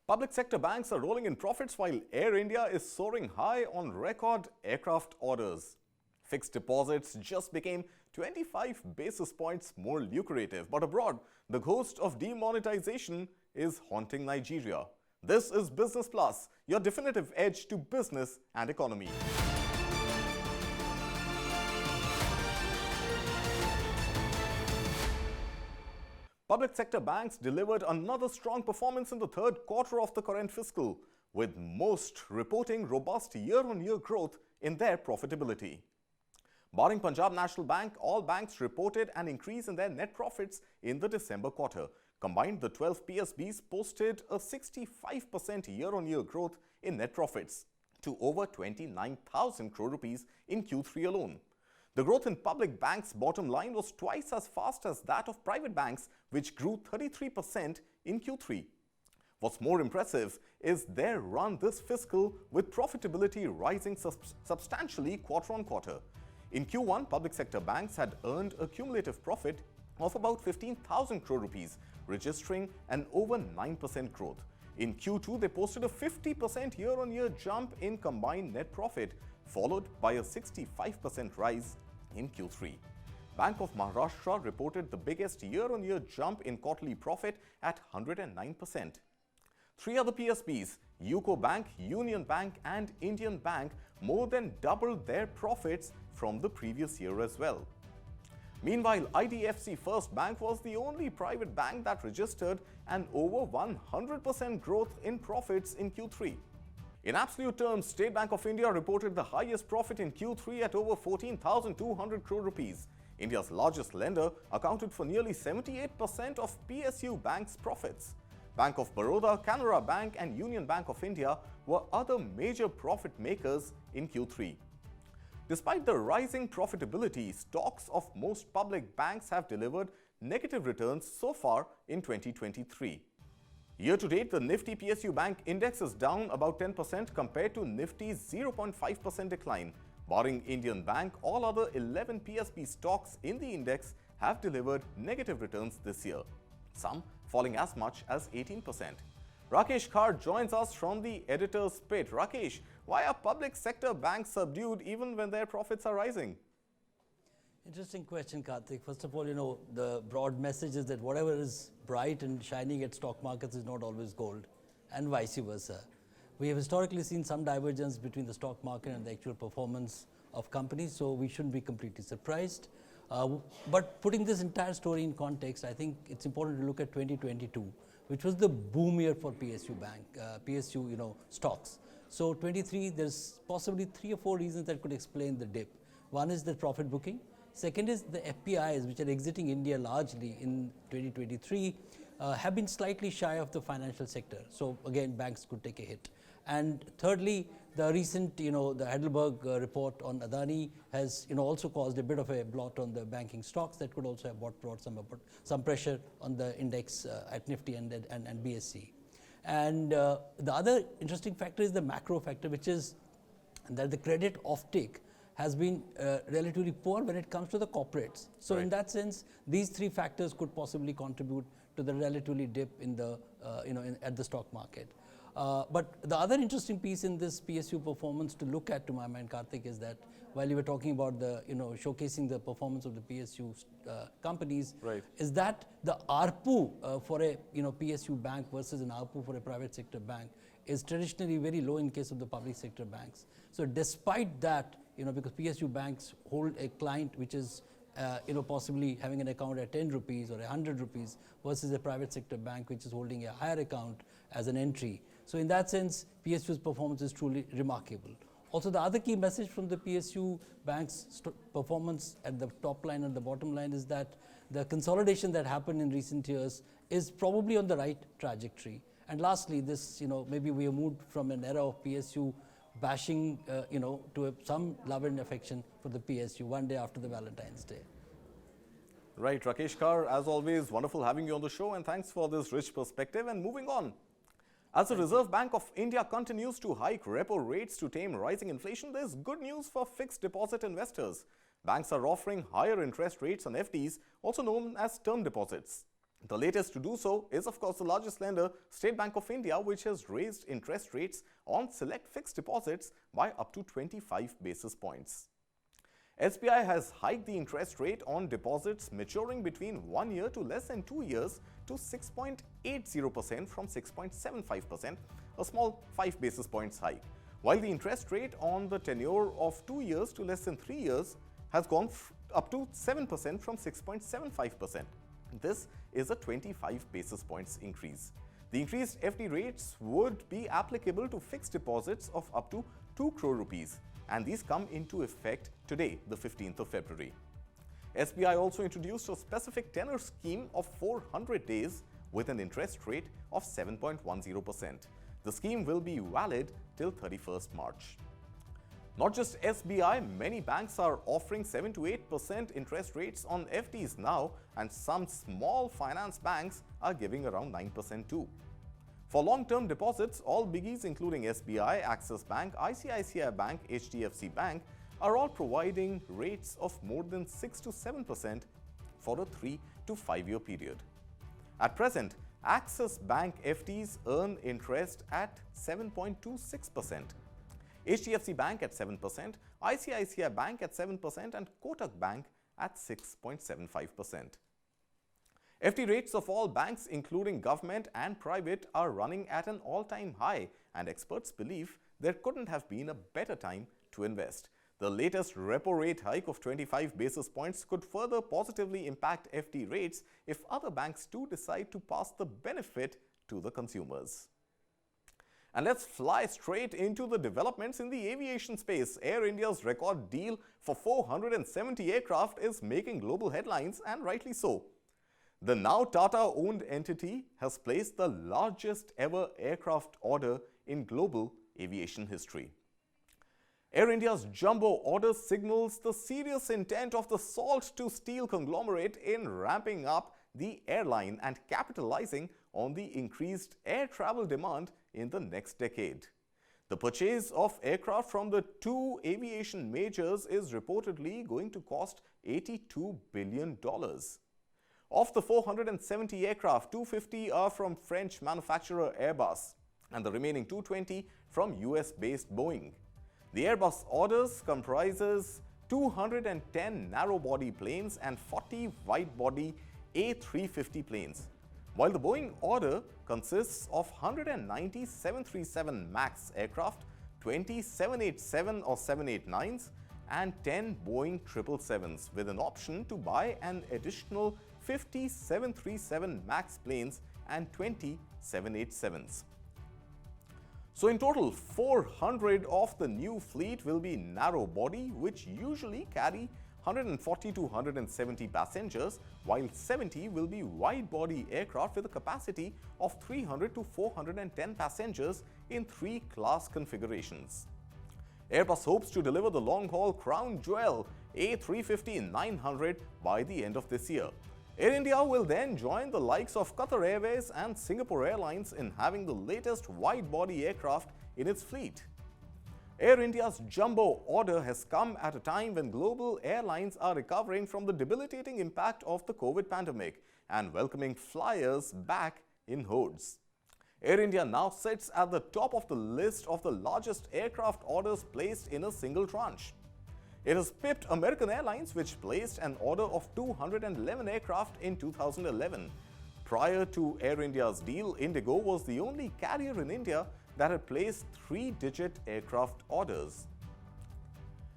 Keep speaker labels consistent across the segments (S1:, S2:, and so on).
S1: Public sector banks are rolling in profits while Air India is soaring high on record aircraft orders. Fixed deposits just became 25 basis points more lucrative. But abroad, the ghost of demonetization is haunting Nigeria. This is Business Plus, your definitive edge to business and economy. Public sector banks delivered another strong performance in the third quarter of the current fiscal, with most reporting robust year-on-year growth in their profitability. Barring Punjab National Bank, all banks reported an increase in their net profits in the December quarter. Combined, the 12 PSBs posted a 65% year-on-year growth in net profits to over 29,000 crore rupees in Q3 alone. The growth in public banks' bottom line was twice as fast as that of private banks, which grew 33% in Q3. What's more impressive is their run this fiscal, with profitability rising substantially quarter on quarter. In Q1, public sector banks had earned a cumulative profit of about 15,000 crore rupees, registering an over 9% growth. In Q2, they posted a 50% year-on-year jump in combined net profit, followed by a 65% rise in Q3. Bank of Maharashtra reported the biggest year-on-year jump in quarterly profit at 109%. Three other PSBs, UCO Bank, Union Bank and Indian Bank, more than doubled their profits from the previous year as well. Meanwhile, IDFC First Bank was the only private bank that registered an over 100% growth in profits in Q3. In absolute terms, State Bank of India reported the highest profit in Q3 at over 14,200 crore rupees. India's largest lender accounted for nearly 78% of PSU Bank's profits. Bank of Baroda, Canara Bank and Union Bank of India were other major profit makers in Q3. Despite the rising profitability, stocks of most public banks have delivered negative returns so far in 2023. Year to date, the Nifty PSU Bank index is down about 10% compared to Nifty's 0.5% decline. Barring Indian Bank, all other 11 PSB stocks in the index have delivered negative returns this year, some falling as much as 18%. Rakesh Khar joins us from the editor's pit. Rakesh, why are public sector banks subdued even when their profits are rising?
S2: Interesting question, Karthik. First of all, the broad message is that whatever is bright and shining at stock markets is not always gold, and vice versa. We have historically seen some divergence between the stock market and the actual performance of companies, so we shouldn't be completely surprised. But putting this entire story in context, I think it's important to look at 2022, which was the boom year for PSU stocks. So 23, there's possibly 3 or 4 reasons that could explain the dip. One is the profit booking. Second is the FPIs, which are exiting India largely in 2023, have been slightly shy of the financial sector. So again, banks could take a hit. And thirdly, the recent, the Heidelberg report on Adani has, also caused a bit of a blot on the banking stocks that could also have brought some pressure on the index at Nifty and BSE. And the other interesting factor is the macro factor, which is that the credit offtake has been relatively poor when it comes to the corporates. So in that sense, these 3 factors could possibly contribute to the relatively dip in the, at the stock market. But the other interesting piece in this PSU performance to look at, to my mind, Karthik, is that while you were talking about the, showcasing the performance of the PSU companies, is that the ARPU for a, PSU bank versus an ARPU for a private sector bank is traditionally very low in case of the public sector banks. So despite that, because PSU banks hold a client which is, possibly having an account at 10 rupees or 100 rupees versus a private sector bank which is holding a higher account as an entry. So in that sense, PSU's performance is truly remarkable. Also, the other key message from the PSU bank's performance at the top line and the bottom line is that the consolidation that happened in recent years is probably on the right trajectory. And lastly, this, maybe we have moved from an era of PSU bashing, to some love and affection for the PSU one day after the Valentine's Day.
S1: Right, Rakesh Khar, as always, wonderful having you on the show, and thanks for this rich perspective. And moving on, as the Reserve Bank of India continues to hike repo rates to tame rising inflation, there's good news for fixed deposit investors. Banks are offering higher interest rates on FDs, also known as term deposits. The latest to do so is, of course, the largest lender, State Bank of India, which has raised interest rates on select fixed deposits by up to 25 basis points. SBI has hiked the interest rate on deposits maturing between 1 year to less than 2 years to 6.80% from 6.75%, a small 5 basis points hike, while the interest rate on the tenure of 2 years to less than 3 years has gone up to 7% from 6.75%. This is a 25 basis points increase. The increased FD rates would be applicable to fixed deposits of up to 2 crore rupees, and these come into effect today, the 15th of February. SBI also introduced a specific tenor scheme of 400 days with an interest rate of 7.10%. The scheme will be valid till 31st March. Not just SBI, many banks are offering 7 to 8% interest rates on FDs now, and some small finance banks are giving around 9% too. For long-term deposits, all biggies including SBI, Axis Bank, ICICI Bank, HDFC Bank are all providing rates of more than 6 to 7% for a 3 to 5 year period. At present, Axis Bank FDs earn interest at 7.26%. HDFC Bank at 7%, ICICI Bank at 7% and Kotak Bank at 6.75%. FD rates of all banks including government and private are running at an all-time high, and experts believe there couldn't have been a better time to invest. The latest repo rate hike of 25 basis points could further positively impact FD rates if other banks too decide to pass the benefit to the consumers. And let's fly straight into the developments in the aviation space. Air India's record deal for 470 aircraft is making global headlines, and rightly so. The now Tata-owned entity has placed the largest ever aircraft order in global aviation history. Air India's jumbo order signals the serious intent of the salt-to-steel conglomerate in ramping up the airline and capitalizing on the increased air travel demand in the next decade. The purchase of aircraft from the two aviation majors is reportedly going to cost $82 billion. Of the 470 aircraft, 250 are from French manufacturer Airbus and the remaining 220 from US-based Boeing. The Airbus orders comprises 210 narrow-body planes and 40 wide-body A350 planes, while the Boeing order consists of 190 737 MAX aircraft, 20 787 or 789s, and 10 Boeing 777s, with an option to buy an additional 50 737 MAX planes and 20 787s. So in total, 400 of the new fleet will be narrow body, which usually carry 140 to 170 passengers, while 70 will be wide body aircraft with a capacity of 300 to 410 passengers in 3 class configurations. Airbus hopes to deliver the long-haul crown jewel A350-900 by the end of this year. Air India will then join the likes of Qatar Airways and Singapore Airlines in having the latest wide-body aircraft in its fleet. Air India's jumbo order has come at a time when global airlines are recovering from the debilitating impact of the COVID pandemic and welcoming flyers back in hordes. Air India now sits at the top of the list of the largest aircraft orders placed in a single tranche. It has pipped American Airlines, which placed an order of 211 aircraft in 2011. Prior to Air India's deal, Indigo was the only carrier in India that had placed 3-digit aircraft orders.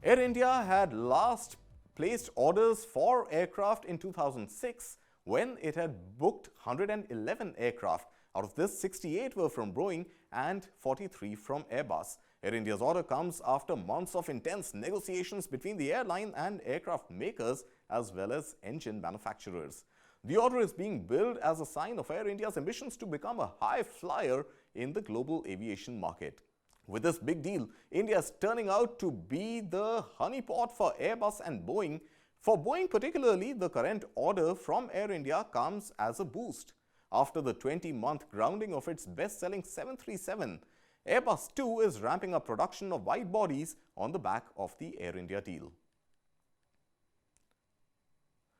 S1: Air India had last placed orders for aircraft in 2006 when it had booked 111 aircraft. Out of this, 68 were from Boeing and 43 from Airbus. Air India's order comes after months of intense negotiations between the airline and aircraft makers as well as engine manufacturers. The order is being billed as a sign of Air India's ambitions to become a high flyer in the global aviation market. With this big deal, India is turning out to be the honeypot for Airbus and Boeing. For Boeing particularly, the current order from Air India comes as a boost. After the 20-month grounding of its best-selling 737, Airbus too is ramping up production of wide bodies on the back of the Air India deal.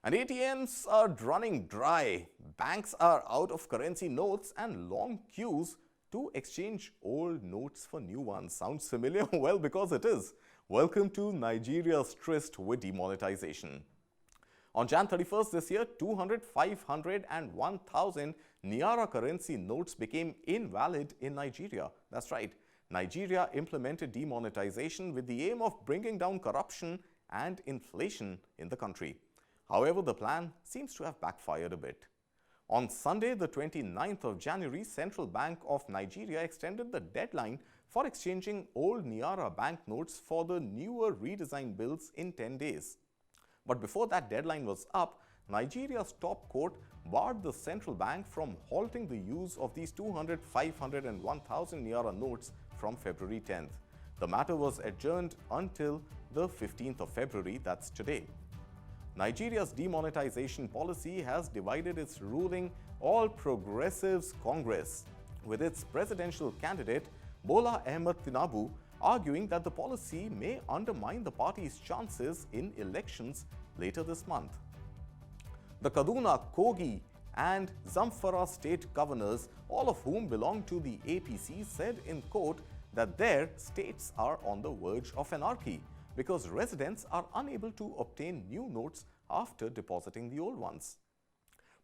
S1: And ATMs are running dry. Banks are out of currency notes and long queues to exchange old notes for new ones. Sounds familiar? Well, because it is. Welcome to Nigeria's tryst with demonetization. On Jan 31st this year, 200, 500 and 1,000 Naira currency notes became invalid in Nigeria. That's right. Nigeria implemented demonetization with the aim of bringing down corruption and inflation in the country. However, the plan seems to have backfired a bit. On Sunday, the 29th of January, Central Bank of Nigeria extended the deadline for exchanging old Naira banknotes for the newer redesigned bills in 10 days. But before that deadline was up, Nigeria's top court barred the central bank from halting the use of these 200, 500 and 1,000 Naira notes from February 10th. The matter was adjourned until the 15th of February, that's today. Nigeria's demonetization policy has divided its ruling All Progressives Congress, with its presidential candidate Bola Ahmed Tinubu arguing that the policy may undermine the party's chances in elections later this month. The Kaduna, Kogi and Zamfara state governors, all of whom belong to the APC, said in court that their states are on the verge of anarchy because residents are unable to obtain new notes after depositing the old ones.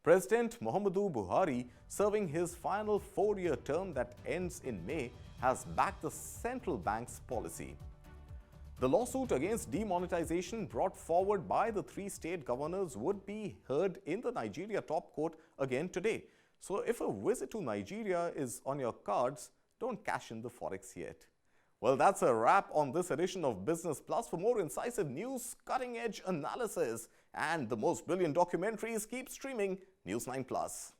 S1: President Muhammadu Buhari, serving his final 4-year term that ends in May, has backed the central bank's policy. The lawsuit against demonetization brought forward by the 3 state governors would be heard in the Nigeria top court again today. So if a visit to Nigeria is on your cards, don't cash in the forex yet. Well, that's a wrap on this edition of Business Plus. For more incisive news, cutting-edge analysis and the most brilliant documentaries, keep streaming News 9 Plus.